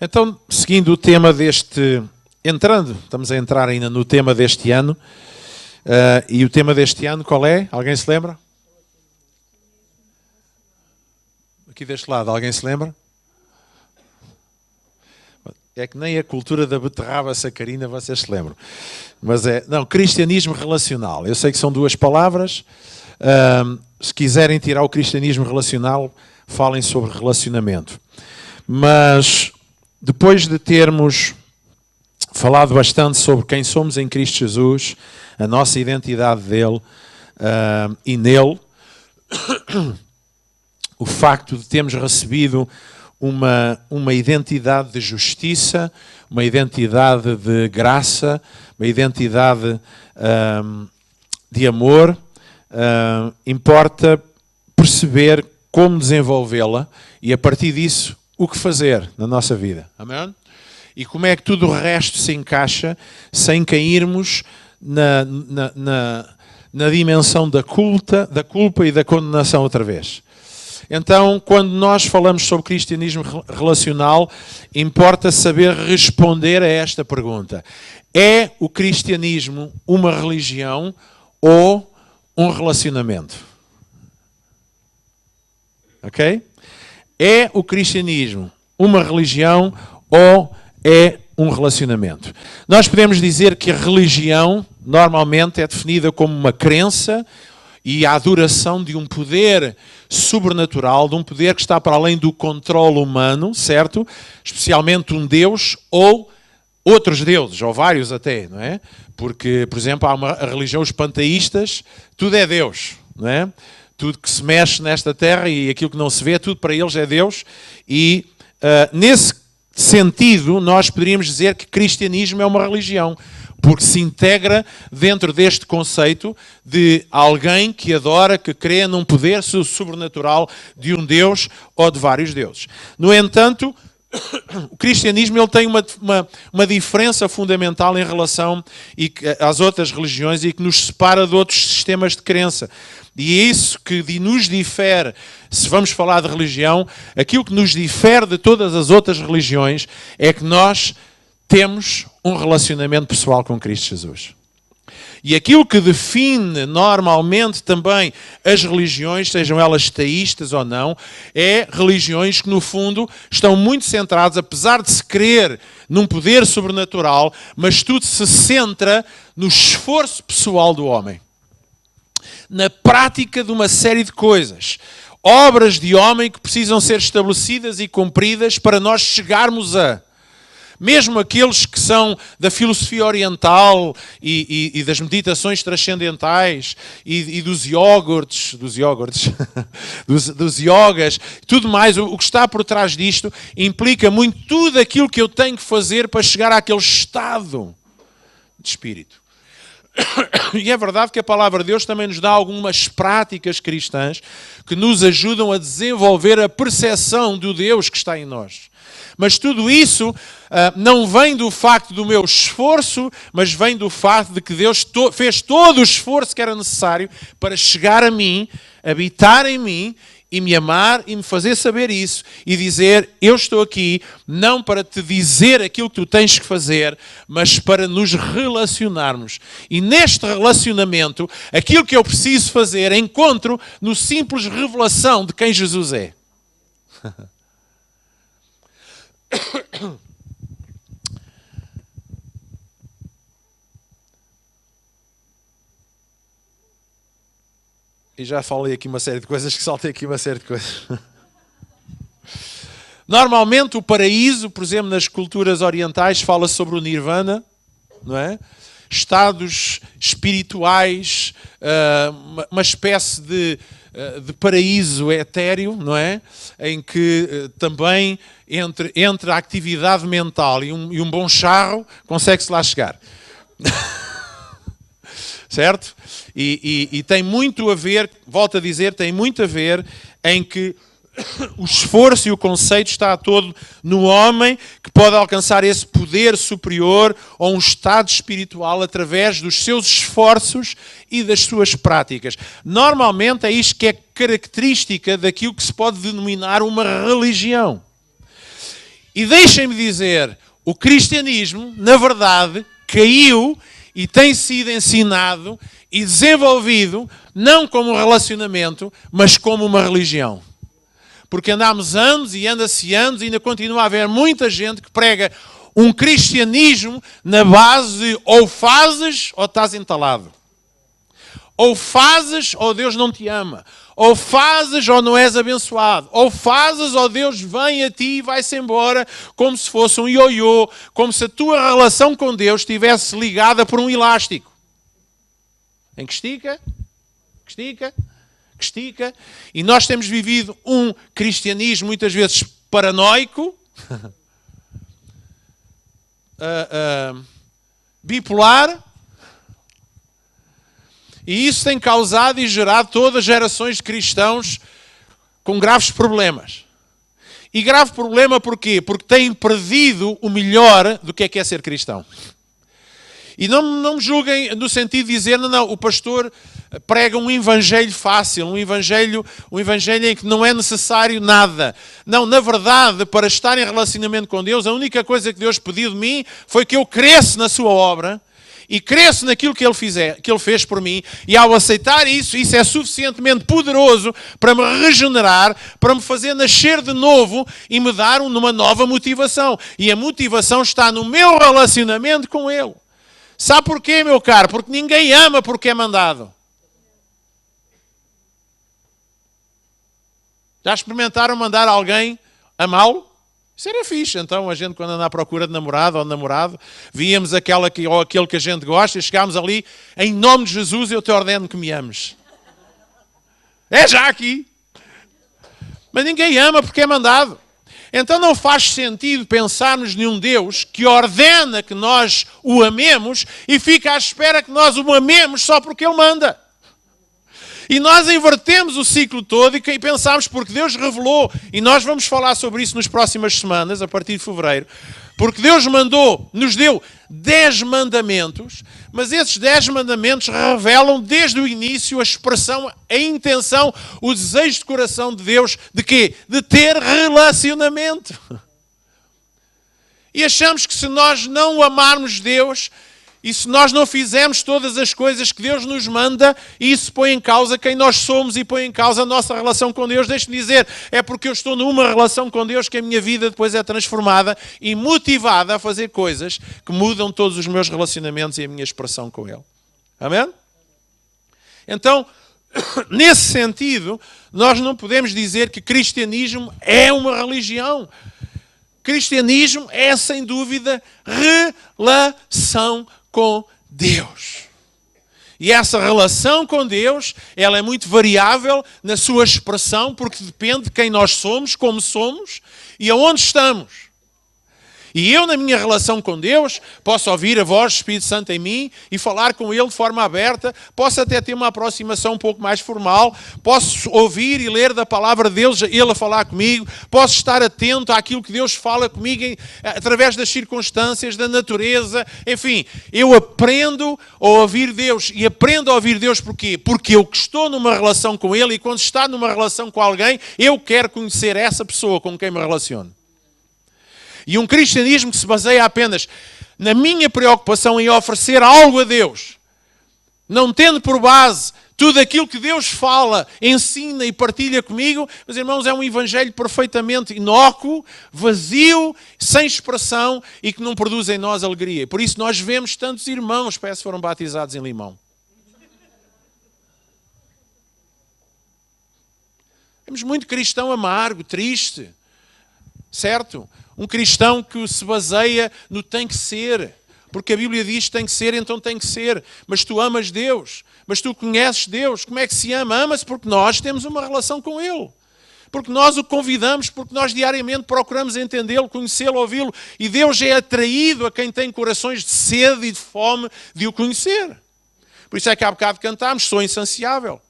Então, seguindo o tema estamos a entrar ainda no tema deste ano, e o tema deste ano qual é? Alguém se lembra? Aqui deste lado, alguém se lembra? É que nem a cultura da beterraba sacarina vocês se lembram. Mas cristianismo relacional. Eu sei que são duas palavras. Se quiserem tirar o cristianismo relacional, falem sobre relacionamento. Mas depois de termos falado bastante sobre quem somos em Cristo Jesus, a nossa identidade dele e nele, o facto de termos recebido uma identidade de justiça, uma identidade de graça, uma identidade de amor, importa perceber como desenvolvê-la e a partir disso o que fazer na nossa vida. Amém? E como é que tudo o resto se encaixa sem cairmos na dimensão da culpa e da condenação outra vez. Então, quando nós falamos sobre cristianismo relacional, importa saber responder a esta pergunta. É o cristianismo uma religião ou um relacionamento? Ok? É o cristianismo uma religião ou é um relacionamento? Nós podemos dizer que a religião normalmente é definida como uma crença e a adoração de um poder sobrenatural, de um poder que está para além do controle humano, certo? Especialmente um Deus ou outros deuses, ou vários até, não é? Porque, por exemplo, há a religião, os panteístas, tudo é Deus, não é? Tudo que se mexe nesta terra e aquilo que não se vê, tudo para eles é Deus. E nesse sentido, nós poderíamos dizer que cristianismo é uma religião, porque se integra dentro deste conceito de alguém que adora, que crê num poder sobrenatural de um Deus ou de vários deuses. No entanto, o cristianismo ele tem uma diferença fundamental em relação às outras religiões e que nos separa de outros sistemas de crença. E é isso que nos difere, se vamos falar de religião, aquilo que nos difere de todas as outras religiões é que nós temos um relacionamento pessoal com Cristo Jesus. E aquilo que define normalmente também as religiões, sejam elas teístas ou não, é religiões que no fundo estão muito centradas, apesar de se crer num poder sobrenatural, mas tudo se centra no esforço pessoal do homem. Na prática de uma série de coisas. Obras de homem que precisam ser estabelecidas e cumpridas para nós chegarmos a... Mesmo aqueles que são da filosofia oriental e das meditações transcendentais e dos iogurtes, dos yogas, tudo mais, o que está por trás disto implica muito tudo aquilo que eu tenho que fazer para chegar àquele estado de espírito. E é verdade que a palavra de Deus também nos dá algumas práticas cristãs que nos ajudam a desenvolver a percepção do Deus que está em nós. Mas tudo isso não vem do facto do meu esforço, mas vem do facto de que Deus fez todo o esforço que era necessário para chegar a mim, habitar em mim e me amar e me fazer saber isso e dizer, eu estou aqui não para te dizer aquilo que tu tens que fazer, mas para nos relacionarmos. E neste relacionamento, aquilo que eu preciso fazer, encontro no simples revelação de quem Jesus é. E já falei aqui uma série de coisas, que saltei aqui uma série de coisas. Normalmente o paraíso, por exemplo, nas culturas orientais, fala sobre o nirvana, não é? Estados espirituais, uma espécie de paraíso etéreo, não é? Em que também entre a atividade mental e um bom charro, consegue-se lá chegar. Certo? E tem muito a ver, volto a dizer, tem muito a ver em que o esforço e o conceito está todo no homem que pode alcançar esse poder superior ou um estado espiritual através dos seus esforços e das suas práticas. Normalmente é isto que é característica daquilo que se pode denominar uma religião. E deixem-me dizer, o cristianismo, na verdade, caiu e tem sido ensinado e desenvolvido não como um relacionamento, mas como uma religião. Porque andamos anos e anda-se anos e ainda continua a haver muita gente que prega um cristianismo na base de ou fazes ou estás entalado. Ou fazes ou Deus não te ama. Ou fazes ou não és abençoado. Ou fazes ou Deus vem a ti e vai-se embora como se fosse um ioiô. Como se a tua relação com Deus estivesse ligada por um elástico. Em que estica, que estica, que estica. E nós temos vivido um cristianismo muitas vezes paranoico, bipolar. E isso tem causado e gerado todas as gerações de cristãos com graves problemas. E grave problema porquê? Porque têm perdido o melhor do que é ser cristão. E não me julguem no sentido de dizer, não, o pastor prega um evangelho fácil, um evangelho em que não é necessário nada. Não, na verdade, para estar em relacionamento com Deus, a única coisa que Deus pediu de mim foi que eu cresça na sua obra, e cresço naquilo que Ele fez por mim, e ao aceitar isso é suficientemente poderoso para me regenerar, para me fazer nascer de novo e me dar uma nova motivação. E a motivação está no meu relacionamento com Ele. Sabe porquê, meu caro? Porque ninguém ama porque é mandado. Já experimentaram mandar alguém amá-lo? Isso era fixe. Então, a gente, quando anda à procura de namorado ou namorado, víamos aquele que a gente gosta e chegámos ali, em nome de Jesus, eu te ordeno que me ames. É já aqui. Mas ninguém ama porque é mandado. Então não faz sentido pensarmos num Deus que ordena que nós o amemos e fica à espera que nós o amemos só porque Ele manda. E nós invertemos o ciclo todo e pensamos porque Deus revelou, e nós vamos falar sobre isso nas próximas semanas, a partir de fevereiro, porque Deus nos deu 10 mandamentos, mas esses 10 mandamentos revelam desde o início a expressão, a intenção, o desejo de coração de Deus de quê? De ter relacionamento. E achamos que se nós não amarmos Deus, e se nós não fizermos todas as coisas que Deus nos manda, isso põe em causa quem nós somos e põe em causa a nossa relação com Deus. Deixe-me dizer, é porque eu estou numa relação com Deus que a minha vida depois é transformada e motivada a fazer coisas que mudam todos os meus relacionamentos e a minha expressão com Ele. Amém? Então, nesse sentido, nós não podemos dizer que cristianismo é uma religião. Cristianismo é, sem dúvida, relação com Deus. E essa relação com Deus, ela é muito variável na sua expressão, porque depende de quem nós somos, como somos e aonde estamos. E eu, na minha relação com Deus, posso ouvir a voz do Espírito Santo em mim e falar com Ele de forma aberta, posso até ter uma aproximação um pouco mais formal, posso ouvir e ler da palavra de Deus, Ele a falar comigo, posso estar atento àquilo que Deus fala comigo através das circunstâncias, da natureza, enfim, eu aprendo a ouvir Deus. E aprendo a ouvir Deus porquê? Porque eu estou numa relação com Ele, e quando está numa relação com alguém, eu quero conhecer essa pessoa com quem me relaciono. E um cristianismo que se baseia apenas na minha preocupação em oferecer algo a Deus, não tendo por base tudo aquilo que Deus fala, ensina e partilha comigo, meus irmãos, é um evangelho perfeitamente inócuo, vazio, sem expressão e que não produz em nós alegria. Por isso nós vemos tantos irmãos, parece que foram batizados em limão. Temos muito cristão amargo, triste, certo? Um cristão que se baseia no tem que ser. Porque a Bíblia diz que tem que ser, então tem que ser. Mas tu amas Deus. Mas tu conheces Deus. Como é que se ama? Ama-se porque nós temos uma relação com Ele. Porque nós o convidamos, porque nós diariamente procuramos entendê-lo, conhecê-lo, ouvi-lo. E Deus é atraído a quem tem corações de sede e de fome de o conhecer. Por isso é que há bocado cantámos, sou insaciável.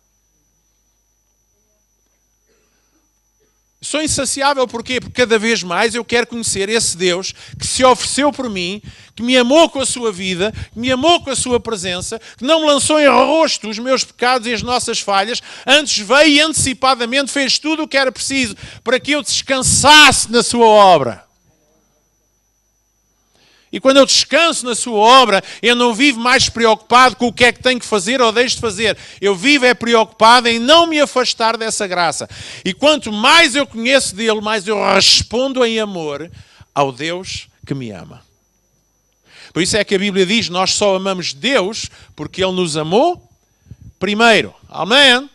Sou insaciável porquê? Porque cada vez mais eu quero conhecer esse Deus que se ofereceu por mim, que me amou com a sua vida, que me amou com a sua presença, que não me lançou em rosto os meus pecados e as nossas falhas, antes veio e antecipadamente fez tudo o que era preciso para que eu descansasse na sua obra. E quando eu descanso na sua obra, eu não vivo mais preocupado com o que é que tenho que fazer ou deixo de fazer. Eu vivo preocupado em não me afastar dessa graça. E quanto mais eu conheço dele, mais eu respondo em amor ao Deus que me ama. Por isso é que a Bíblia diz, nós só amamos Deus porque Ele nos amou primeiro. Amém?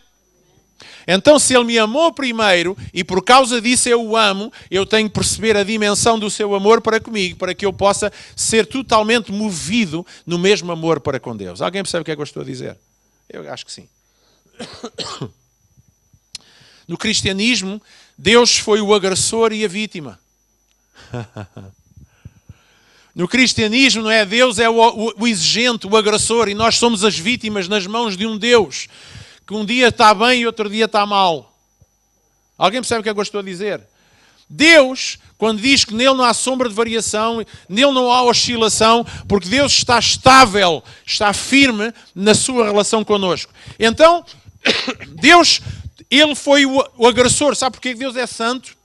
Então, se Ele me amou primeiro e por causa disso eu o amo, eu tenho que perceber a dimensão do seu amor para comigo, para que eu possa ser totalmente movido no mesmo amor para com Deus. Alguém percebe o que é que eu estou a dizer? Eu acho que sim. No cristianismo, Deus foi o agressor e a vítima. No cristianismo, não é? Deus é o exigente, o agressor, e nós somos as vítimas nas mãos de um Deus que um dia está bem e outro dia está mal. Alguém percebe o que é que eu estou a dizer? Deus, quando diz que nele não há sombra de variação, nele não há oscilação, porque Deus está estável, está firme na sua relação connosco. Então, Deus, Ele foi o agressor. Sabe porquê? Deus é santo,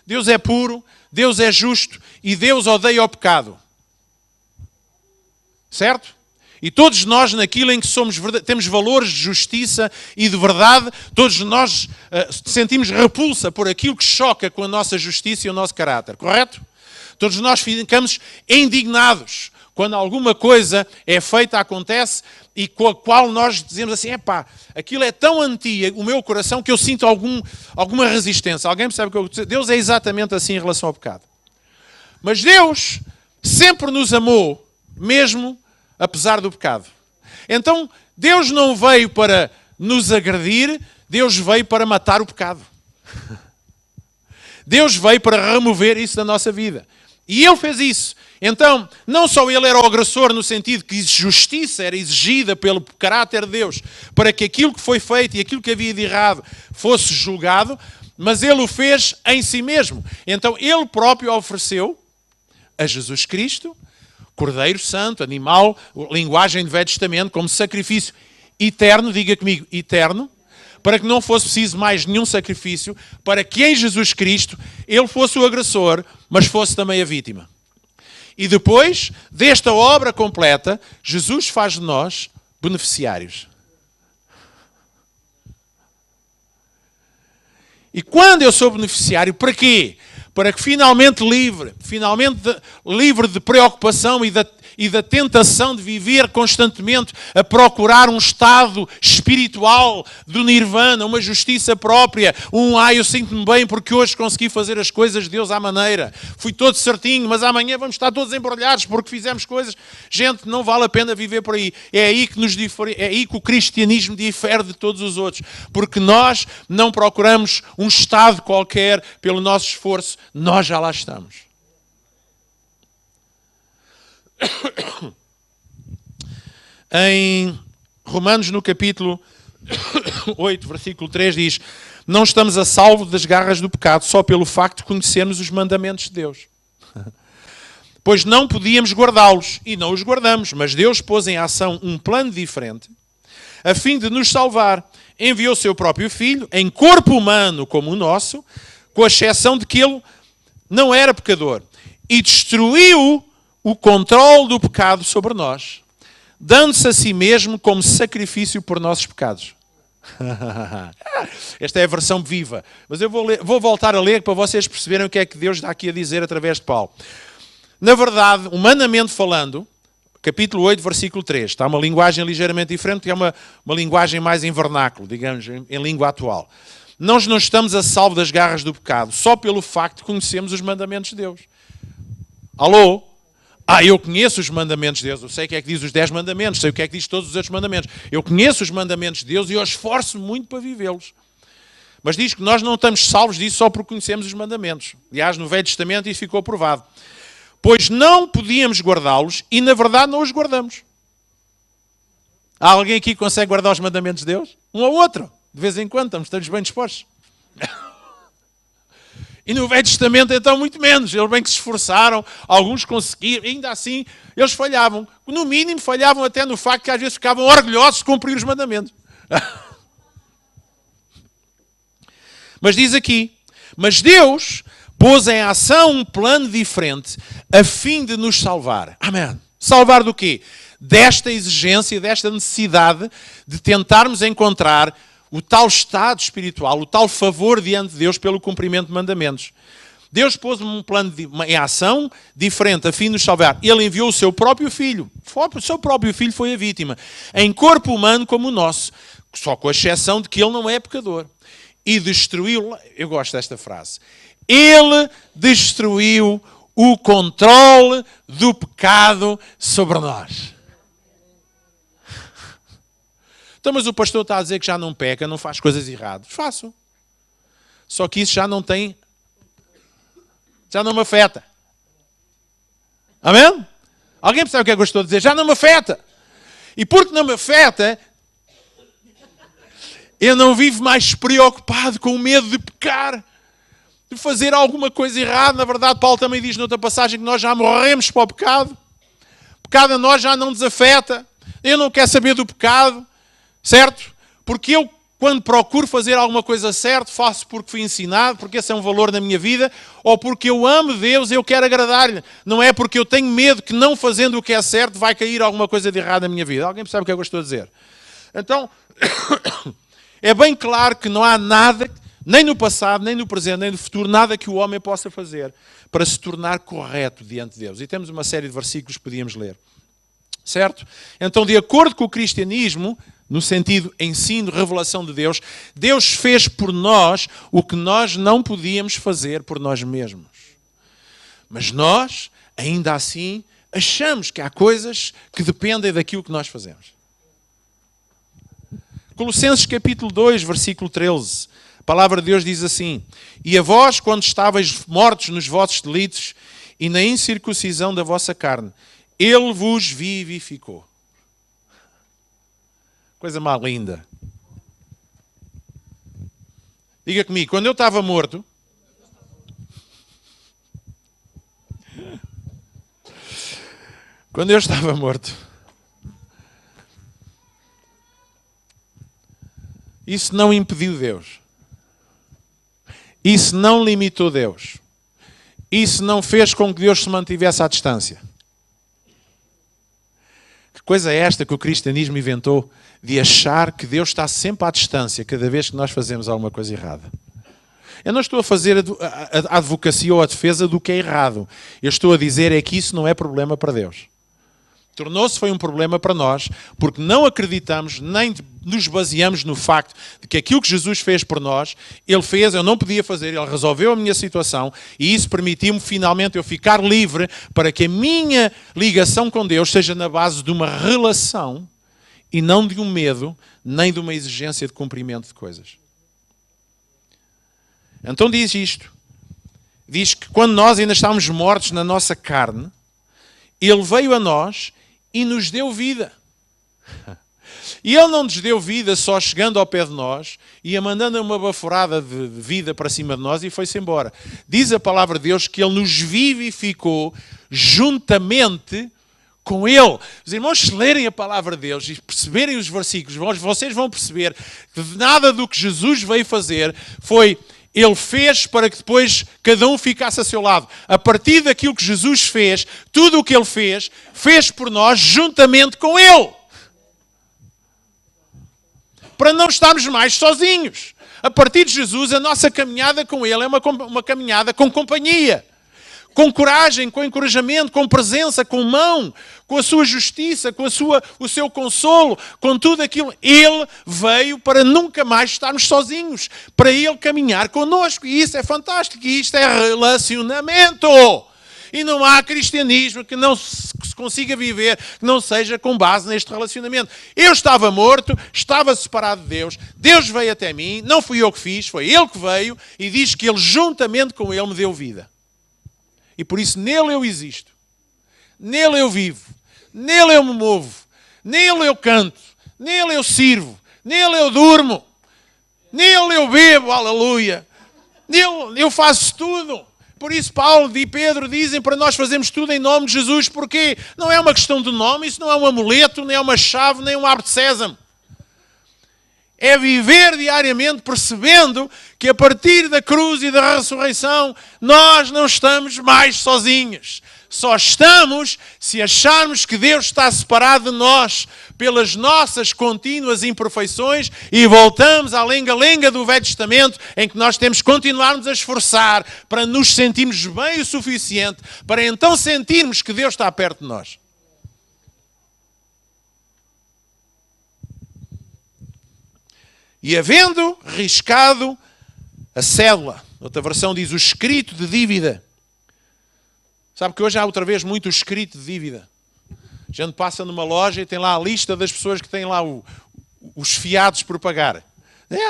Deus é puro, Deus é justo e Deus odeia o pecado. Certo? E todos nós, naquilo em que temos valores de justiça e de verdade, todos nós sentimos repulsa por aquilo que choca com a nossa justiça e o nosso caráter. Correto? Todos nós ficamos indignados quando alguma coisa é feita, acontece, e com a qual nós dizemos assim, aquilo é tão antigo, o meu coração, que eu sinto alguma resistência. Alguém percebe o que eu dizer? Deus é exatamente assim em relação ao pecado. Mas Deus sempre nos amou, mesmo apesar do pecado. Então, Deus não veio para nos agredir, Deus veio para matar o pecado. Deus veio para remover isso da nossa vida. E Ele fez isso. Então, não só Ele era o agressor no sentido que justiça era exigida pelo caráter de Deus para que aquilo que foi feito e aquilo que havia de errado fosse julgado, mas Ele o fez em si mesmo. Então, Ele próprio ofereceu a Jesus Cristo, Cordeiro Santo, animal, linguagem do Velho Testamento, como sacrifício eterno, diga comigo, eterno, para que não fosse preciso mais nenhum sacrifício, para que em Jesus Cristo Ele fosse o agressor, mas fosse também a vítima. E depois desta obra completa, Jesus faz de nós beneficiários. E quando eu sou beneficiário, para quê? Para que finalmente livre de preocupação e da tentação de viver constantemente a procurar um estado espiritual do nirvana, uma justiça própria, eu sinto-me bem porque hoje consegui fazer as coisas de Deus à maneira. Fui todo certinho, mas amanhã vamos estar todos embrulhados porque fizemos coisas. Gente, não vale a pena viver por aí. É aí que o cristianismo difere de todos os outros. Porque nós não procuramos um estado qualquer pelo nosso esforço. Nós já lá estamos. Em Romanos, no capítulo 8, versículo 3, diz: não estamos a salvo das garras do pecado só pelo facto de conhecermos os mandamentos de Deus. Pois não podíamos guardá-los, e não os guardamos, mas Deus pôs em ação um plano diferente, a fim de nos salvar. Enviou seu próprio Filho, em corpo humano como o nosso, com a exceção de que ele não era pecador, e destruiu o controle do pecado sobre nós, dando-se a si mesmo como sacrifício por nossos pecados. Esta é a versão viva. Mas eu vou voltar a ler para vocês perceberem o que é que Deus está aqui a dizer através de Paulo. Na verdade, humanamente falando, capítulo 8, versículo 3, está uma linguagem ligeiramente diferente, que é uma linguagem mais em vernáculo, digamos, em língua atual. Nós não estamos a salvo das garras do pecado só pelo facto de conhecermos os mandamentos de Deus. Alô? Eu conheço os mandamentos de Deus, eu sei o que é que diz os 10 mandamentos, sei o que é que diz todos os outros mandamentos. Eu conheço os mandamentos de Deus e eu esforço-me muito para vivê-los. Mas diz que nós não estamos salvos disso só porque conhecemos os mandamentos. Aliás, no Velho Testamento isso ficou provado. Pois não podíamos guardá-los e, na verdade, não os guardamos. Há alguém aqui que consegue guardar os mandamentos de Deus? Um ou outro. De vez em quando estamos bem dispostos. E no Velho Testamento, então, muito menos. Eles bem que se esforçaram, alguns conseguiram, ainda assim, eles falhavam. No mínimo, falhavam até no facto que às vezes ficavam orgulhosos de cumprir os mandamentos. Mas diz aqui, mas Deus pôs em ação um plano diferente, a fim de nos salvar. Amém. Salvar do quê? Desta exigência, desta necessidade de tentarmos encontrar o tal estado espiritual, o tal favor diante de Deus pelo cumprimento de mandamentos. Deus pôs um plano em ação diferente a fim de nos salvar. Ele enviou o seu próprio filho. O seu próprio filho foi a vítima. Em corpo humano como o nosso. Só com a exceção de que ele não é pecador. E destruiu, eu gosto desta frase, ele destruiu o controle do pecado sobre nós. Então, mas o pastor está a dizer que já não peca, não faz coisas erradas. Faço. Só que isso já não me afeta. Amém? Alguém percebe o que é que eu estou a dizer? Já não me afeta. E porque não me afeta, eu não vivo mais preocupado com o medo de pecar, de fazer alguma coisa errada. Na verdade, Paulo também diz noutra passagem que nós já morremos para o pecado. O pecado a nós já não nos afeta. Eu não quero saber do pecado, certo? Porque eu, quando procuro fazer alguma coisa certa, faço porque fui ensinado, porque esse é um valor na minha vida, ou porque eu amo Deus e eu quero agradar-lhe. Não é porque eu tenho medo que não fazendo o que é certo vai cair alguma coisa de errado na minha vida. Alguém percebe o que é que eu estou a dizer? Então, é bem claro que não há nada, nem no passado, nem no presente, nem no futuro, nada que o homem possa fazer para se tornar correto diante de Deus. E temos uma série de versículos que podíamos ler. Certo? Então, de acordo com o cristianismo, no sentido ensino, revelação de Deus, Deus fez por nós o que nós não podíamos fazer por nós mesmos. Mas nós, ainda assim, achamos que há coisas que dependem daquilo que nós fazemos. Colossenses capítulo 2, versículo 13. A palavra de Deus diz assim: E a vós, quando estáveis mortos nos vossos delitos e na incircuncisão da vossa carne, Ele vos vivificou. Coisa mais linda. Diga comigo, quando eu estava morto, isso não impediu Deus. Isso não limitou Deus. Isso não fez com que Deus se mantivesse à distância. Que coisa é esta que o cristianismo inventou de achar que Deus está sempre à distância cada vez que nós fazemos alguma coisa errada? Eu não estou a fazer a advocacia ou a defesa do que é errado. Eu estou a dizer é que isso não é problema para Deus. Foi um problema para nós, porque não acreditamos, nem nos baseamos no facto de que aquilo que Jesus fez por nós, Ele fez, eu não podia fazer, Ele resolveu a minha situação e isso permitiu-me finalmente eu ficar livre para que a minha ligação com Deus seja na base de uma relação e não de um medo, nem de uma exigência de cumprimento de coisas. Então diz isto. Diz que quando nós ainda estávamos mortos na nossa carne, Ele veio a nós e nos deu vida. E Ele não nos deu vida só chegando ao pé de nós e a mandando uma baforada de vida para cima de nós e foi-se embora. Diz a palavra de Deus que Ele nos vivificou juntamente com Ele. Os irmãos, se lerem a palavra de Deus e perceberem os versículos, vocês vão perceber que nada do que Jesus veio fazer foi... Ele fez para que depois cada um ficasse a seu lado. A partir daquilo que Jesus fez, tudo o que Ele fez, fez por nós juntamente com Ele. Para não estarmos mais sozinhos. A partir de Jesus, a nossa caminhada com Ele é uma caminhada com companhia. Com coragem, com encorajamento, com presença, com mão, com a sua justiça, com o seu consolo, com tudo aquilo. Ele veio para nunca mais estarmos sozinhos, para Ele caminhar connosco. E isso é fantástico, e isto é relacionamento. E não há cristianismo que não se consiga viver, que não seja com base neste relacionamento. Eu estava morto, estava separado de Deus, Deus veio até mim, não fui eu que fiz, foi Ele que veio, e diz que Ele juntamente com Ele me deu vida. E por isso nele eu existo, nele eu vivo, nele eu me movo, nele eu canto, nele eu sirvo, nele eu durmo, nele eu bebo, aleluia, nele eu faço tudo. Por isso Paulo e Pedro dizem para nós fazermos tudo em nome de Jesus, porque não é uma questão de nome, isso não é um amuleto, nem é uma chave, nem um abre de sésamo. É viver diariamente percebendo que a partir da cruz e da ressurreição nós não estamos mais sozinhos. Só estamos se acharmos que Deus está separado de nós pelas nossas contínuas imperfeições e voltamos à lenga-lenga do Velho Testamento, em que nós temos que continuarmos a esforçar para nos sentirmos bem o suficiente, para então sentirmos que Deus está perto de nós. E havendo riscado a cédula, outra versão diz o escrito de dívida. Sabe que hoje há outra vez muito escrito de dívida. A gente passa numa loja e tem lá a lista das pessoas que têm lá os fiados por pagar.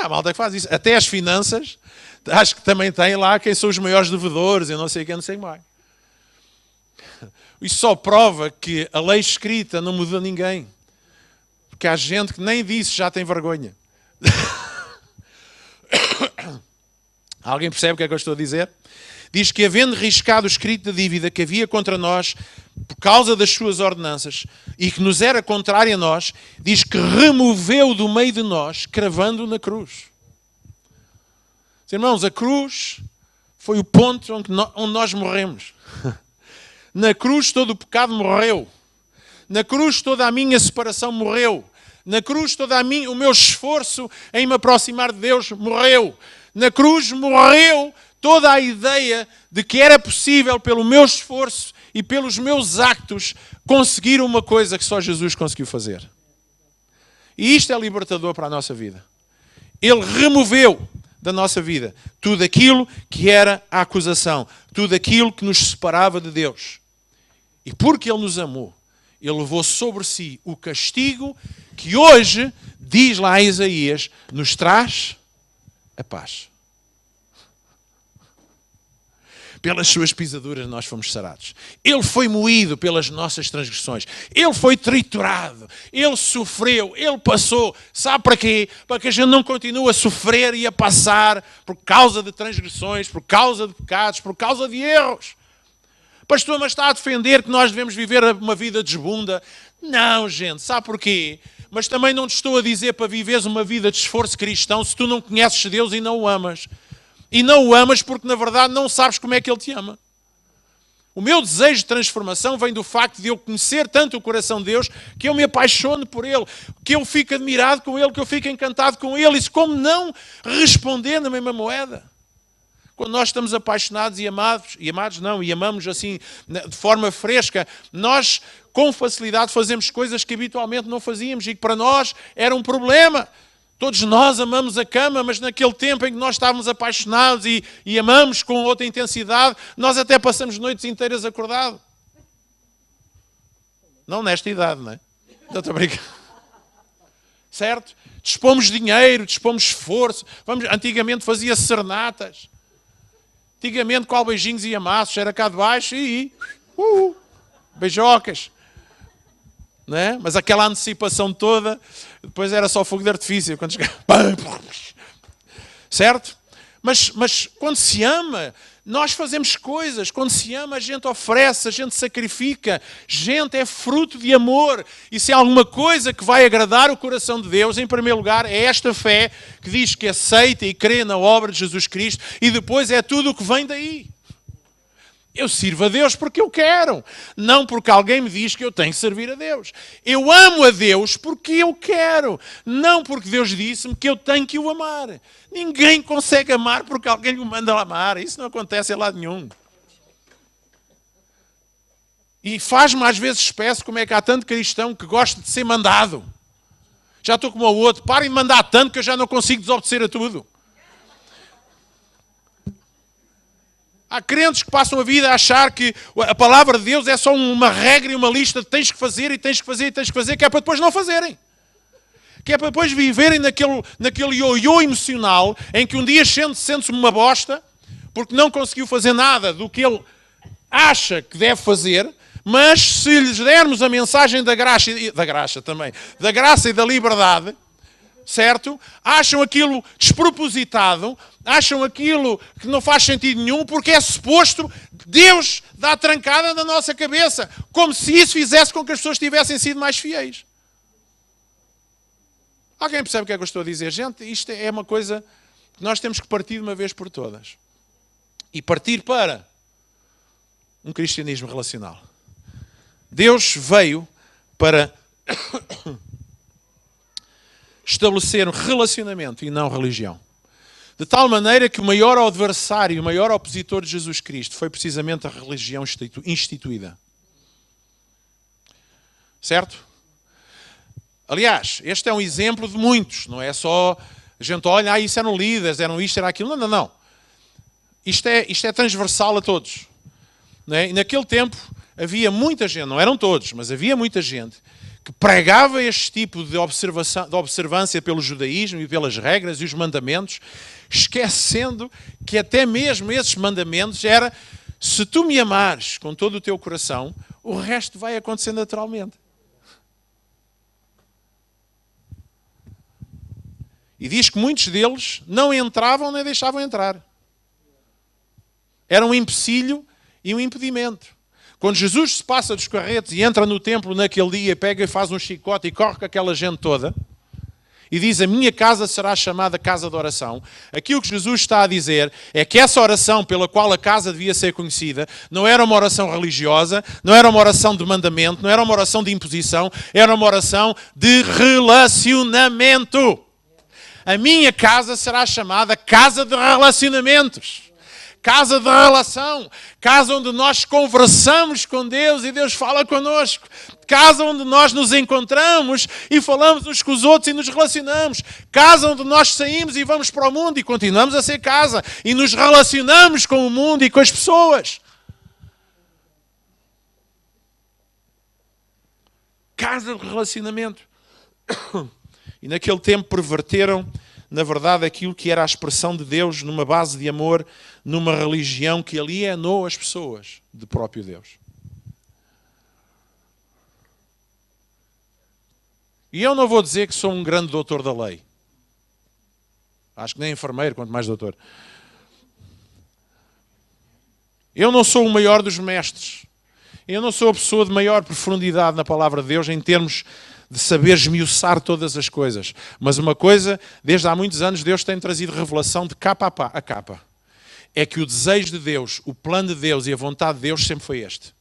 A malta que faz isso. Até as finanças, acho que também tem lá quem são os maiores devedores, eu não sei quem, não sei mais. Isso só prova que a lei escrita não muda ninguém. Porque há gente que nem disso já tem vergonha. Alguém percebe o que é que eu estou a dizer? Diz que, havendo riscado o escrito de dívida que havia contra nós por causa das suas ordenanças e que nos era contrário a nós, diz que removeu do meio de nós, cravando na cruz. Irmãos, a cruz foi o ponto onde nós morremos. Na cruz todo o pecado morreu. Na cruz toda a minha separação morreu. Na cruz todo o meu esforço em me aproximar de Deus morreu. Na cruz morreu toda a ideia de que era possível, pelo meu esforço e pelos meus actos, conseguir uma coisa que só Jesus conseguiu fazer. E isto é libertador para a nossa vida. Ele removeu da nossa vida tudo aquilo que era a acusação, tudo aquilo que nos separava de Deus. E porque Ele nos amou, Ele levou sobre si o castigo que hoje, diz lá Isaías, nos traz a paz. Pelas suas pisaduras nós fomos sarados. Ele foi moído pelas nossas transgressões. Ele foi triturado. Ele sofreu. Ele passou. Sabe para quê? Para que a gente não continue a sofrer e a passar por causa de transgressões, por causa de pecados, por causa de erros. Pastor, mas está a defender que nós devemos viver uma vida desbunda? Não, gente. Sabe porquê? Mas também não te estou a dizer para viveres uma vida de esforço cristão se tu não conheces Deus e não o amas. E não o amas porque, na verdade, não sabes como é que Ele te ama. O meu desejo de transformação vem do facto de eu conhecer tanto o coração de Deus que eu me apaixone por Ele, que eu fique admirado com Ele, que eu fique encantado com Ele. Isso como não responder na mesma moeda? Quando nós estamos apaixonados e amamos assim de forma fresca, nós com facilidade fazemos coisas que habitualmente não fazíamos e que para nós era um problema. Todos nós amamos a cama, mas naquele tempo em que nós estávamos apaixonados e amamos com outra intensidade, nós até passamos noites inteiras acordados. Não nesta idade, não é? Não estou a brincar. Certo? Dispomos dinheiro, dispomos esforço. Antigamente fazia serenatas. Antigamente qual beijinhos e amassos, era cá de baixo e beijocas. Não é? Mas aquela antecipação toda, depois era só fogo de artifício. Quando chegava... Certo? Mas quando se ama, nós fazemos coisas. Quando se ama, a gente oferece, a gente sacrifica. Gente, é fruto de amor. E se há alguma coisa que vai agradar o coração de Deus, em primeiro lugar, é esta fé que diz que aceita e crê na obra de Jesus Cristo. E depois é tudo o que vem daí. Eu sirvo a Deus porque eu quero, não porque alguém me diz que eu tenho que servir a Deus. Eu amo a Deus porque eu quero, não porque Deus disse-me que eu tenho que o amar. Ninguém consegue amar porque alguém o manda amar. Isso não acontece em lado nenhum. E faz-me às vezes espécie como é que há tanto cristão que gosta de ser mandado. Já estou como o outro, parem de mandar tanto que eu já não consigo desobedecer a tudo. Há crentes que passam a vida a achar que a palavra de Deus é só uma regra e uma lista de tens que fazer e tens que fazer e tens que fazer, que é para depois não fazerem. Que é para depois viverem naquele ioiô emocional em que um dia sente-se uma bosta porque não conseguiu fazer nada do que ele acha que deve fazer, mas se lhes dermos a mensagem da graça e da liberdade, certo? Acham aquilo despropositado, acham aquilo que não faz sentido nenhum, porque é suposto Deus dar trancada na nossa cabeça, como se isso fizesse com que as pessoas tivessem sido mais fiéis. Alguém percebe o que é que eu estou a dizer? Gente, isto é uma coisa que nós temos que partir de uma vez por todas. E partir para um cristianismo relacional. Deus veio para estabelecer um relacionamento e não religião. De tal maneira que o maior adversário, o maior opositor de Jesus Cristo foi precisamente a religião instituída. Certo? Aliás, este é um exemplo de muitos. Não é só a gente olha, isso eram líderes, eram isto, era aquilo. Não, não, não. Isto é transversal a todos. Não é? E naquele tempo havia muita gente, não eram todos, mas havia muita gente que pregava este tipo de observância pelo judaísmo e pelas regras e os mandamentos, esquecendo que até mesmo esses mandamentos era: se tu me amares com todo o teu coração, o resto vai acontecer naturalmente. E diz que muitos deles não entravam nem deixavam entrar. Era um empecilho e um impedimento. Quando Jesus se passa dos carretes e entra no templo naquele dia, pega e faz um chicote e corre com aquela gente toda, e diz: a minha casa será chamada casa de oração. Aquilo que Jesus está a dizer é que essa oração pela qual a casa devia ser conhecida não era uma oração religiosa, não era uma oração de mandamento, não era uma oração de imposição, era uma oração de relacionamento. A minha casa será chamada casa de relacionamentos. Casa de relação, casa onde nós conversamos com Deus e Deus fala connosco, casa onde nós nos encontramos e falamos uns com os outros e nos relacionamos, casa onde nós saímos e vamos para o mundo e continuamos a ser casa e nos relacionamos com o mundo e com as pessoas. Casa de relacionamento. E naquele tempo perverteram, na verdade, aquilo que era a expressão de Deus numa base de amor, numa religião que alienou as pessoas do próprio Deus. E eu não vou dizer que sou um grande doutor da lei. Acho que nem enfermeiro, quanto mais doutor. Eu não sou o maior dos mestres. Eu não sou a pessoa de maior profundidade na palavra de Deus em termos de saber esmiuçar todas as coisas. Mas uma coisa, desde há muitos anos, Deus tem trazido revelação de capa a capa. É que o desejo de Deus, o plano de Deus e a vontade de Deus sempre foi este.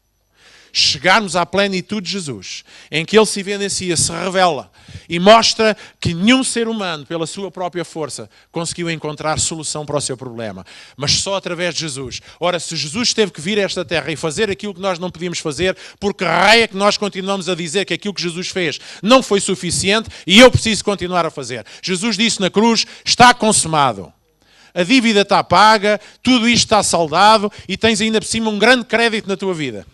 Chegarmos à plenitude de Jesus, em que Ele se evidencia, se revela e mostra que nenhum ser humano, pela sua própria força, conseguiu encontrar solução para o seu problema, mas só através de Jesus. Ora, se Jesus teve que vir a esta terra e fazer aquilo que nós não podíamos fazer, porque raio é que nós continuamos a dizer que aquilo que Jesus fez não foi suficiente e eu preciso continuar a fazer. Jesus disse na cruz: está consumado. A dívida está paga, tudo isto está saldado e tens ainda por cima um grande crédito na tua vida.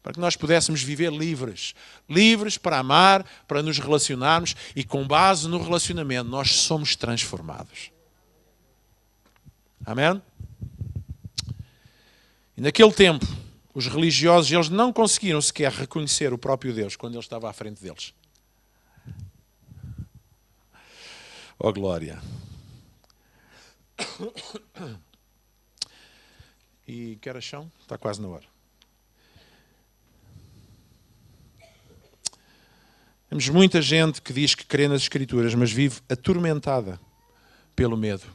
Para que nós pudéssemos viver livres. Livres para amar, para nos relacionarmos e com base no relacionamento nós somos transformados. Amém? E naquele tempo, os religiosos, eles não conseguiram sequer reconhecer o próprio Deus quando Ele estava à frente deles. Oh, glória! E que horas são? Está quase na hora. Temos muita gente que diz que crê nas Escrituras, mas vive atormentada pelo medo.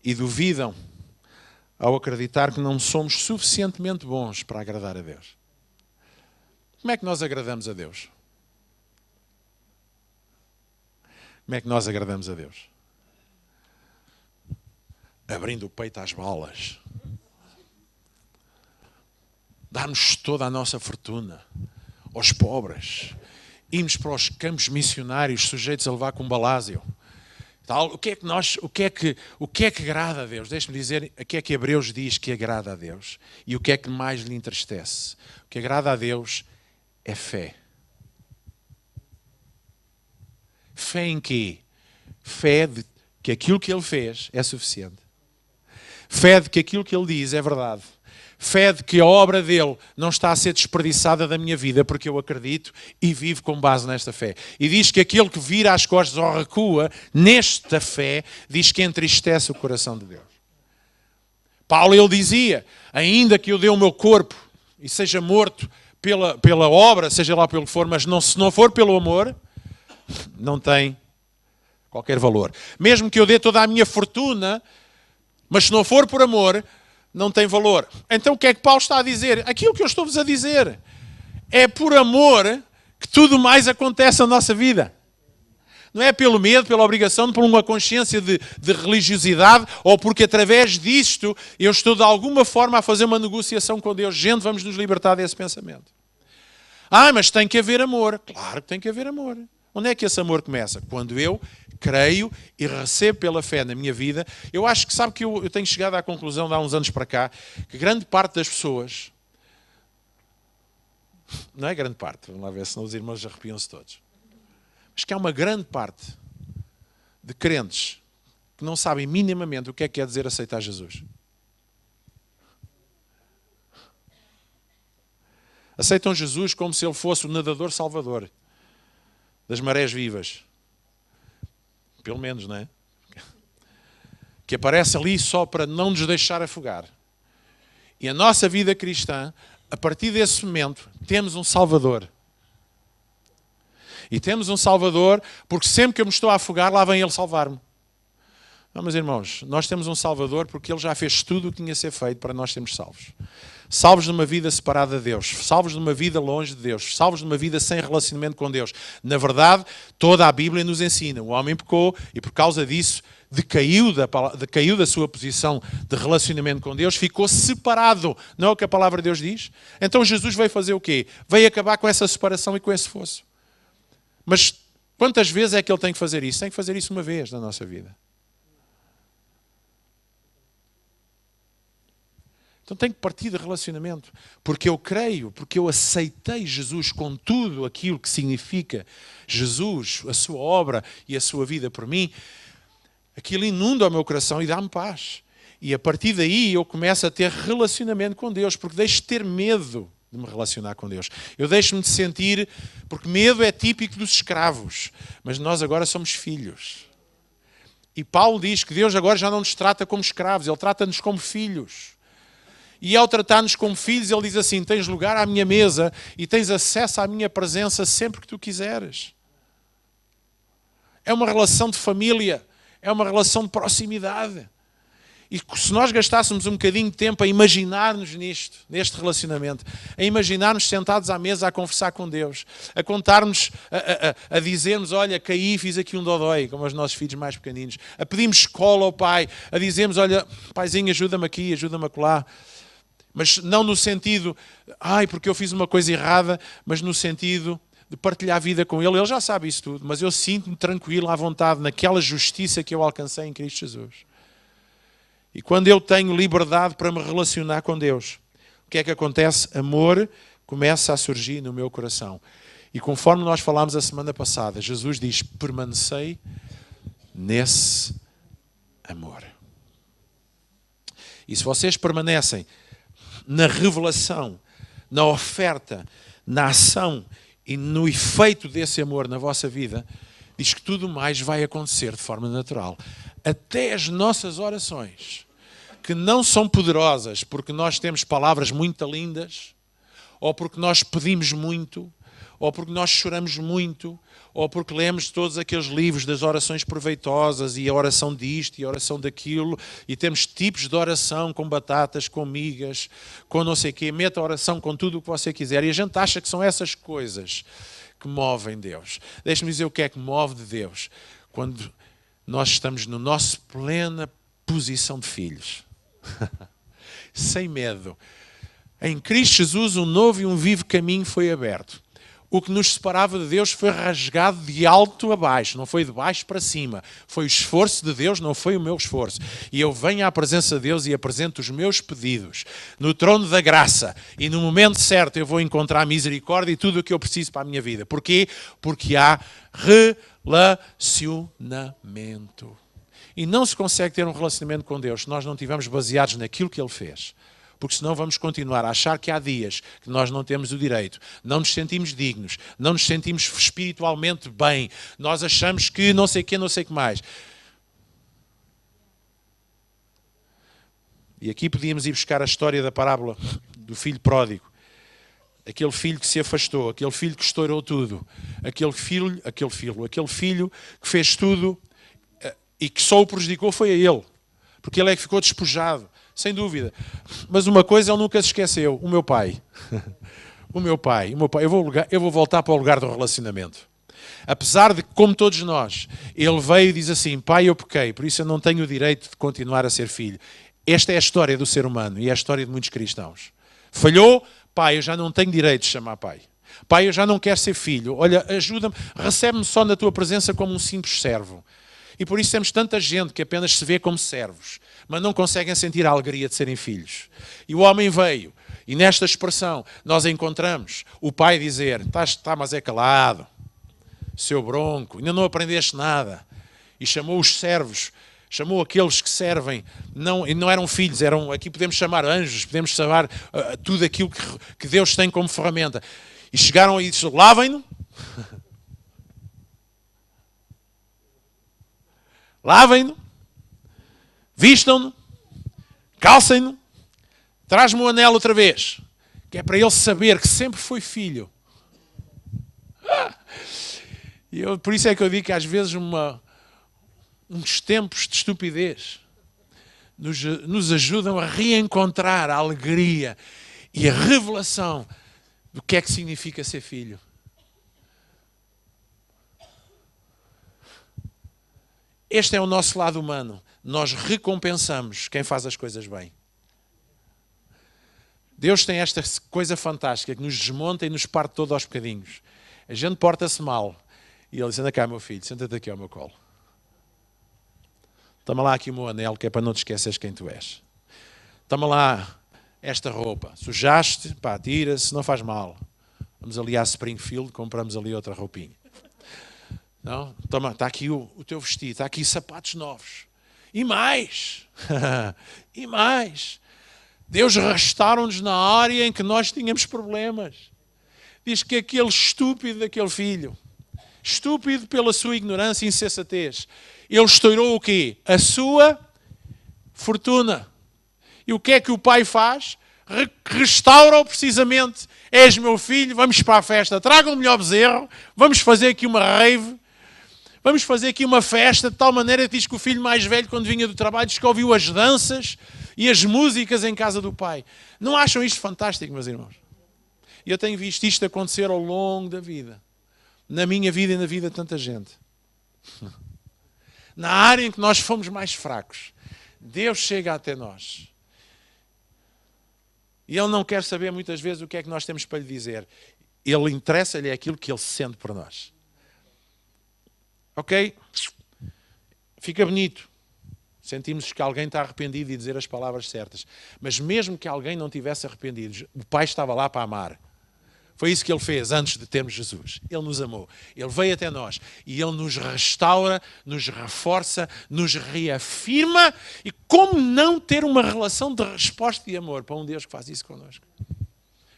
E duvidam ao acreditar que não somos suficientemente bons para agradar a Deus. Como é que nós agradamos a Deus? Como é que nós agradamos a Deus? Abrindo o peito às balas. Dá-nos toda a nossa fortuna aos pobres. Irmos para os campos missionários sujeitos a levar com balásio. Tal, o que é que agrada a Deus? Deixe-me dizer o que é que Hebreus diz que agrada a Deus e o que é que mais lhe entristece. O que agrada a Deus é fé. Fé em quê? Fé de que aquilo que Ele fez é suficiente. Fé de que aquilo que Ele diz é verdade. Fé de que a obra dele não está a ser desperdiçada da minha vida, porque eu acredito e vivo com base nesta fé. E diz que aquele que vira as costas ou recua nesta fé, diz que entristece o coração de Deus. Paulo, ele dizia: ainda que eu dê o meu corpo e seja morto pela obra, seja lá pelo que for, mas se não for pelo amor, não tem qualquer valor. Mesmo que eu dê toda a minha fortuna, mas se não for por amor, não tem valor. Então o que é que Paulo está a dizer? Aquilo que eu estou-vos a dizer. É por amor que tudo mais acontece na nossa vida. Não é pelo medo, pela obrigação, por uma consciência de religiosidade, ou porque através disto eu estou de alguma forma a fazer uma negociação com Deus. Gente, vamos nos libertar desse pensamento. Mas tem que haver amor. Claro que tem que haver amor. Onde é que esse amor começa? Quando eu creio e recebo pela fé na minha vida. Eu acho que, sabe que eu tenho chegado à conclusão de há uns anos para cá, que grande parte das pessoas, não é grande parte, vamos lá ver, senão os irmãos arrepiam-se todos, mas que há uma grande parte de crentes que não sabem minimamente o que é que quer dizer aceitar Jesus. Aceitam Jesus como se ele fosse o nadador salvador das marés vivas. Pelo menos, não é? Que aparece ali só para não nos deixar afogar. E a nossa vida cristã, a partir desse momento, temos um Salvador. E temos um Salvador porque sempre que eu me estou a afogar, lá vem Ele salvar-me. Não, meus irmãos, nós temos um Salvador porque Ele já fez tudo o que tinha a ser feito para nós sermos salvos. Salvos de uma vida separada de Deus, salvos de uma vida longe de Deus, salvos de uma vida sem relacionamento com Deus. Na verdade, toda a Bíblia nos ensina. O homem pecou e por causa disso decaiu da sua posição de relacionamento com Deus, ficou separado. Não é o que a palavra de Deus diz? Então Jesus veio fazer o quê? Veio acabar com essa separação e com esse fosso. Mas quantas vezes é que Ele tem que fazer isso? Tem que fazer isso uma vez na nossa vida. Então tem que partir de relacionamento, porque eu creio, porque eu aceitei Jesus com tudo aquilo que significa Jesus, a sua obra e a sua vida por mim, aquilo inunda o meu coração e dá-me paz. E a partir daí eu começo a ter relacionamento com Deus, porque deixo de ter medo de me relacionar com Deus. Eu deixo-me de sentir, porque medo é típico dos escravos, mas nós agora somos filhos. E Paulo diz que Deus agora já não nos trata como escravos, Ele trata-nos como filhos. E ao tratar-nos como filhos, Ele diz assim, tens lugar à minha mesa e tens acesso à minha presença sempre que tu quiseres. É uma relação de família, é uma relação de proximidade. E se nós gastássemos um bocadinho de tempo a imaginar-nos neste relacionamento, a imaginar-nos sentados à mesa a conversar com Deus, a contarmos, a dizermos, olha, caí, fiz aqui um dodói, como os nossos filhos mais pequeninos, a pedirmos escola ao pai, a dizermos, olha, paizinho, ajuda-me aqui, ajuda-me acolá. Mas não no sentido, porque eu fiz uma coisa errada, mas no sentido de partilhar a vida com Ele. Ele já sabe isso tudo, mas eu sinto-me tranquilo, à vontade, naquela justiça que eu alcancei em Cristo Jesus. E quando eu tenho liberdade para me relacionar com Deus, o que é que acontece? Amor começa a surgir no meu coração. E conforme nós falámos a semana passada, Jesus diz, permanecei nesse amor. E se vocês permanecem na revelação, na oferta, na ação e no efeito desse amor na vossa vida, diz que tudo mais vai acontecer de forma natural. Até as nossas orações, que não são poderosas porque nós temos palavras muito lindas, ou porque nós pedimos muito, ou porque nós choramos muito, ou porque lemos todos aqueles livros das orações proveitosas e a oração disto e a oração daquilo, e temos tipos de oração com batatas, com migas, com não sei o quê, meta a oração com tudo o que você quiser, e a gente acha que são essas coisas que movem Deus. Deixe-me dizer o que é que move de Deus. Quando nós estamos na nossa plena posição de filhos, sem medo. Em Cristo Jesus, um novo e um vivo caminho foi aberto. O que nos separava de Deus foi rasgado de alto a baixo, não foi de baixo para cima. Foi o esforço de Deus, não foi o meu esforço. E eu venho à presença de Deus e apresento os meus pedidos no trono da graça. E no momento certo eu vou encontrar misericórdia e tudo o que eu preciso para a minha vida. Porquê? Porque há relacionamento. E não se consegue ter um relacionamento com Deus se nós não estivermos baseados naquilo que Ele fez. Porque senão vamos continuar a achar que há dias que nós não temos o direito, não nos sentimos dignos, não nos sentimos espiritualmente bem, nós achamos que não sei o que, não sei o que mais. E aqui podíamos ir buscar a história da parábola do filho pródigo. Aquele filho que se afastou, aquele filho que estourou tudo, aquele filho que fez tudo e que só o prejudicou foi a ele, porque ele é que ficou despojado. sem dúvida. Mas uma coisa ele nunca se esqueceu, o meu pai. O meu pai. Eu vou voltar para o lugar do relacionamento. Apesar de, como todos nós, ele veio e diz assim, pai, eu pequei, por isso eu não tenho o direito de continuar a ser filho. Esta é a história do ser humano e é a história de muitos cristãos. Falhou, pai, eu já não tenho direito de chamar pai. Pai, eu já não quero ser filho. Olha, ajuda-me, recebe-me só na tua presença como um simples servo. E por isso temos tanta gente que apenas se vê como servos, mas não conseguem sentir a alegria de serem filhos. E o homem veio, e nesta expressão nós encontramos o pai dizer, tá, mas é calado, seu bronco, ainda não aprendeste nada. E chamou os servos, chamou aqueles que servem, e não eram filhos, aqui podemos chamar anjos, podemos chamar tudo aquilo que Deus tem como ferramenta. E chegaram e disseram, lavem-no. Lavem-no. Vistam-no. Calcem-no. Traz-me o anel outra vez. Que é para ele saber que sempre foi filho. Por isso é que eu digo que às vezes uns tempos de estupidez nos ajudam a reencontrar a alegria e a revelação do que é que significa ser filho. Este é o nosso lado humano. Nós recompensamos quem faz as coisas bem. Deus tem esta coisa fantástica que nos desmonta e nos parte todo aos bocadinhos. A gente porta-se mal. E ele diz, anda cá, meu filho, senta-te aqui ao meu colo. Toma lá aqui o meu anel, que é para não te esqueceres quem tu és. Toma lá esta roupa. Sujaste, pá, tira-se, não faz mal. Vamos ali à Springfield, compramos ali outra roupinha. Não? Toma, está aqui o teu vestido, está aqui sapatos novos. E mais! E mais! Deus restaurou-nos na área em que nós tínhamos problemas. Diz que aquele estúpido daquele filho, estúpido pela sua ignorância e insensatez, ele estourou o quê? A sua fortuna. E o que é que o pai faz? Restaura-o precisamente. És meu filho, vamos para a festa, traga o melhor bezerro, vamos fazer aqui uma rave, vamos fazer aqui uma festa, de tal maneira que diz que o filho mais velho, quando vinha do trabalho, diz que ouviu as danças e as músicas em casa do pai. Não acham isto fantástico, meus irmãos? E eu tenho visto isto acontecer ao longo da vida. Na minha vida e na vida de tanta gente. Na área em que nós fomos mais fracos, Deus chega até nós. E Ele não quer saber muitas vezes o que é que nós temos para lhe dizer. Ele interessa-lhe aquilo que Ele sente por nós. Ok? Fica bonito. Sentimos que alguém está arrependido e dizer as palavras certas. Mas mesmo que alguém não tivesse arrependido, o Pai estava lá para amar. Foi isso que Ele fez antes de termos Jesus. Ele nos amou. Ele veio até nós. E Ele nos restaura, nos reforça, nos reafirma. E como não ter uma relação de resposta e amor para um Deus que faz isso connosco?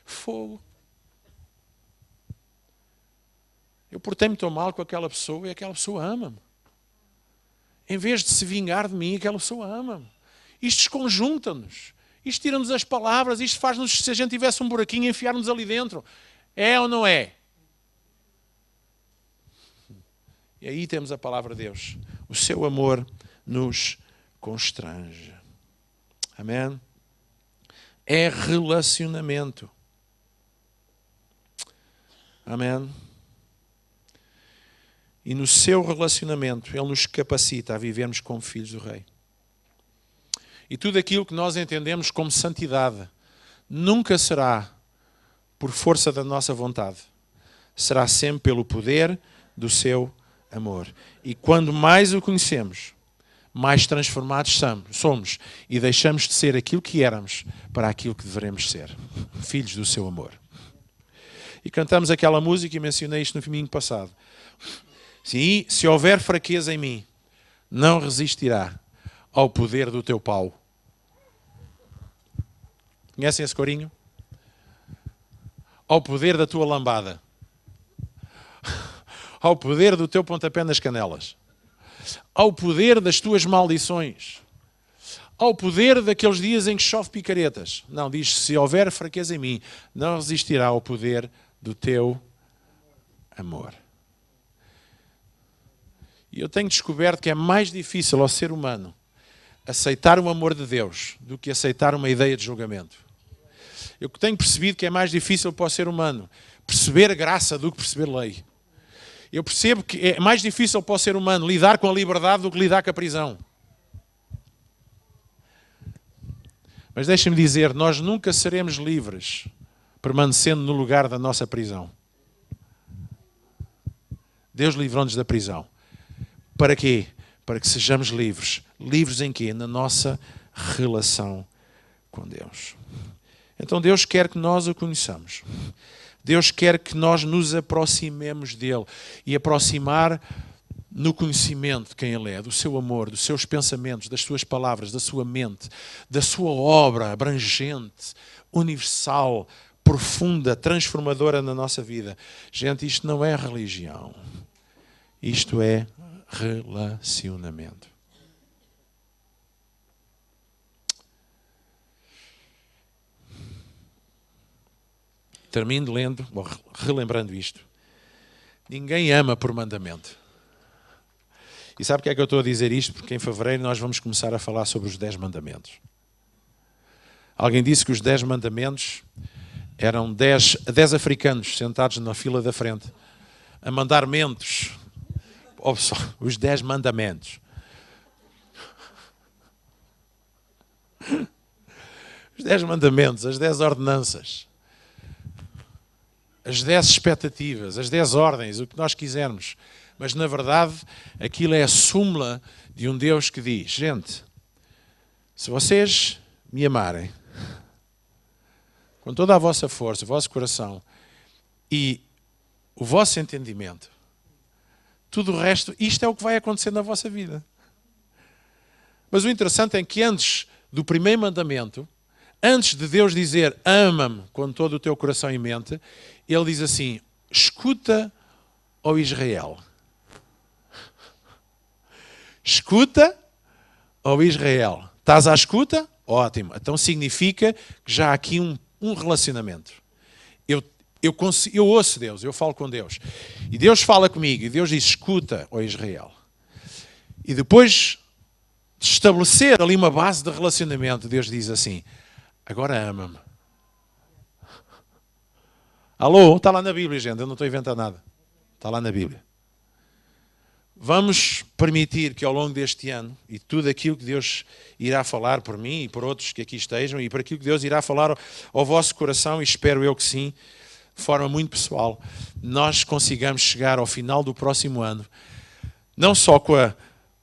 Fogo. Eu portei-me tão mal com aquela pessoa e aquela pessoa ama-me. Em vez de se vingar de mim, aquela pessoa ama-me. Isto desconjunta-nos. Isto tira-nos as palavras. Isto faz-nos, se a gente tivesse um buraquinho, enfiar-nos ali dentro. É ou não é? E aí temos a palavra de Deus. O seu amor nos constrange. Amém? É relacionamento. Amém? E no seu relacionamento, Ele nos capacita a vivermos como filhos do Rei. E tudo aquilo que nós entendemos como santidade nunca será por força da nossa vontade. Será sempre pelo poder do seu amor. E quando mais o conhecemos, mais transformados somos e deixamos de ser aquilo que éramos para aquilo que devemos ser. Filhos do seu amor. E cantamos aquela música e mencionei isto no domingo passado. Se houver fraqueza em mim, não resistirá ao poder do teu pau. Conhecem esse corinho? Ao poder da tua lambada. Ao poder do teu pontapé nas canelas. Ao poder das tuas maldições. Ao poder daqueles dias em que chove picaretas. Não, diz, se houver fraqueza em mim, não resistirá ao poder do teu amor. E eu tenho descoberto que é mais difícil ao ser humano aceitar o amor de Deus do que aceitar uma ideia de julgamento. Eu tenho percebido que é mais difícil para o ser humano perceber a graça do que perceber lei. Eu percebo que é mais difícil para o ser humano lidar com a liberdade do que lidar com a prisão. Mas deixem-me dizer, nós nunca seremos livres permanecendo no lugar da nossa prisão. Deus livrou-nos da prisão. Para quê? Para que sejamos livres. Livres em quê? Na nossa relação com Deus. Então Deus quer que nós o conheçamos. Deus quer que nós nos aproximemos dele. E aproximar no conhecimento de quem ele é, do seu amor, dos seus pensamentos, das suas palavras, da sua mente, da sua obra abrangente, universal, profunda, transformadora na nossa vida. Gente, isto não é religião. Isto é relacionamento. Termino lendo, ou relembrando isto. Ninguém ama por mandamento. E sabe porque é que eu estou a dizer isto? Porque em fevereiro nós vamos começar a falar sobre os 10 mandamentos. Alguém disse que os 10 mandamentos eram 10 africanos sentados na fila da frente a mandar mentos. Os 10 mandamentos. Os 10 mandamentos, as 10 ordenanças. As 10 expectativas, as 10 ordens, o que nós quisermos. Mas, na verdade, aquilo é a súmula de um Deus que diz, gente, se vocês me amarem com toda a vossa força, o vosso coração e o vosso entendimento, tudo o resto, isto é o que vai acontecer na vossa vida. Mas o interessante é que antes do primeiro mandamento, antes de Deus dizer, ama-me com todo o teu coração e mente, ele diz assim, escuta, ó Israel. Escuta, ó Israel. Estás à escuta? Ótimo. Então significa que já há aqui um relacionamento. Eu ouço Deus, eu falo com Deus. E Deus fala comigo, e Deus diz, escuta, ó Israel. E depois de estabelecer ali uma base de relacionamento, Deus diz assim, agora ama-me. Alô? Está lá na Bíblia, gente. Eu não estou a inventar nada. Está lá na Bíblia. Vamos permitir que ao longo deste ano, e tudo aquilo que Deus irá falar por mim e por outros que aqui estejam, e por aquilo que Deus irá falar ao vosso coração, e espero eu que sim, de forma muito pessoal, nós consigamos chegar ao final do próximo ano, não só com a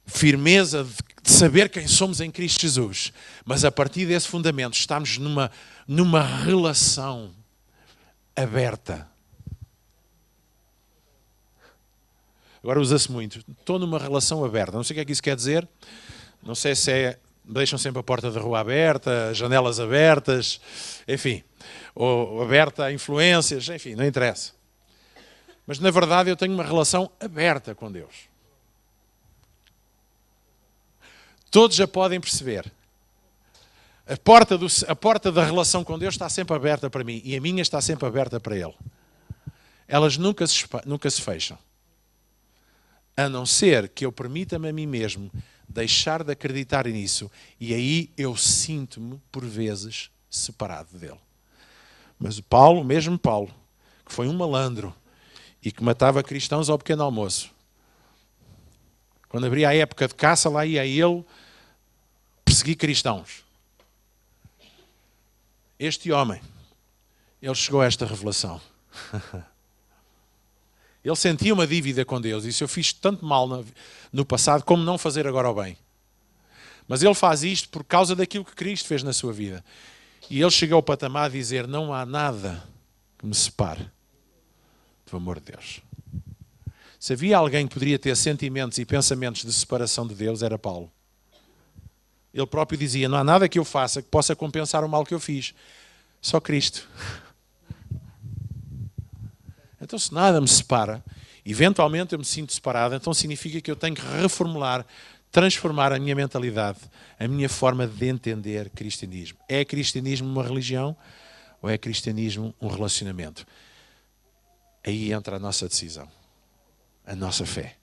firmeza de saber quem somos em Cristo Jesus, mas a partir desse fundamento estamos numa relação aberta. Agora usa-se muito. Estou numa relação aberta. Não sei o que é que isso quer dizer. Não sei se é... Deixam sempre a porta da rua aberta, janelas abertas, enfim. Ou aberta a influências, enfim, não interessa. Mas na verdade eu tenho uma relação aberta com Deus. Todos já podem perceber. A porta da relação com Deus está sempre aberta para mim e a minha está sempre aberta para Ele. Elas nunca se fecham. A não ser que eu permita-me a mim mesmo deixar de acreditar nisso e aí eu sinto-me, por vezes, separado dele. Mas o mesmo Paulo, que foi um malandro e que matava cristãos ao pequeno almoço, quando abria a época de caça, lá ia ele perseguir cristãos. Este homem, ele chegou a esta revelação. Ele sentia uma dívida com Deus e disse, eu fiz tanto mal no passado, como não fazer agora o bem. Mas ele faz isto por causa daquilo que Cristo fez na sua vida. E ele chegou ao patamar de dizer, não há nada que me separe do amor de Deus. Se havia alguém que poderia ter sentimentos e pensamentos de separação de Deus, era Paulo. Ele próprio dizia, não há nada que eu faça que possa compensar o mal que eu fiz. Só Cristo. Então, se nada me separa, eventualmente eu me sinto separado, então significa que eu tenho que reformular, transformar a minha mentalidade, a minha forma de entender cristianismo. É cristianismo uma religião ou é cristianismo um relacionamento? Aí entra a nossa decisão, a nossa fé.